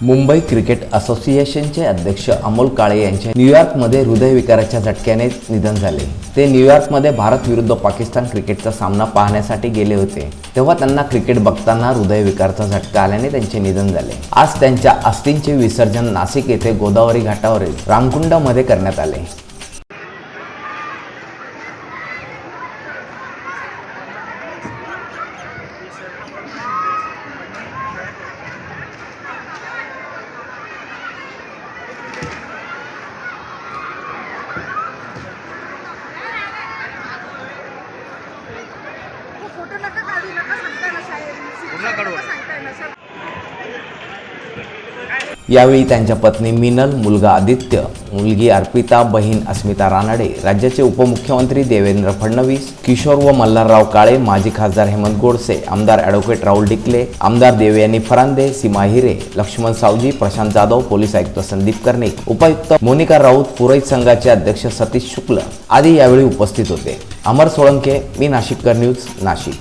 Mumbai cricket असोसिएशनचे अध्यक्ष अमोल काळे यांचे न्यूयॉर्कमध्ये हृदयविकाराच्या झटक्याने निधन झाले। ते न्यूयॉर्कमध्ये भारत विरुद्ध पाकिस्तान क्रिकेटचा सामना पाहण्यासाठी गेले होते, तेव्हा त्यांना क्रिकेट बघताना हृदयविकाराचा झटका आल्याने त्यांचे निधन झाले। आज त्यांच्या अस्थींचे विसर्जन नाशिक येथे गोदावरी घाटावरील रामकुंडमध्ये करण्यात आले। फोटो नका काढू, नका सांगता ना साहेब, नका सांगताय ना सर। यावेळी त्यांच्या पत्नी मिनल, मुलगा आदित्य, मुलगी अर्पिता, बहीण अस्मिता रानडे, राज्याचे उपमुख्यमंत्री देवेंद्र फडणवीस, किशोर व मल्हारराव काळे, माजी खासदार हेमंत गोडसे, आमदार ॲडव्होकेट राहुल डिकले, आमदार देवयानी फरांदे, सीमा हिरे, लक्ष्मण सावजी, प्रशांत जाधव, पोलीस आयुक्त संदीप कर्णिक, उपायुक्त मोनिका राऊत, पुरोहित संघाचे अध्यक्ष सतीश शुक्ल आदी यावेळी उपस्थित होते। अमर सोळंके, मी नाशिककर न्यूज, नाशिक।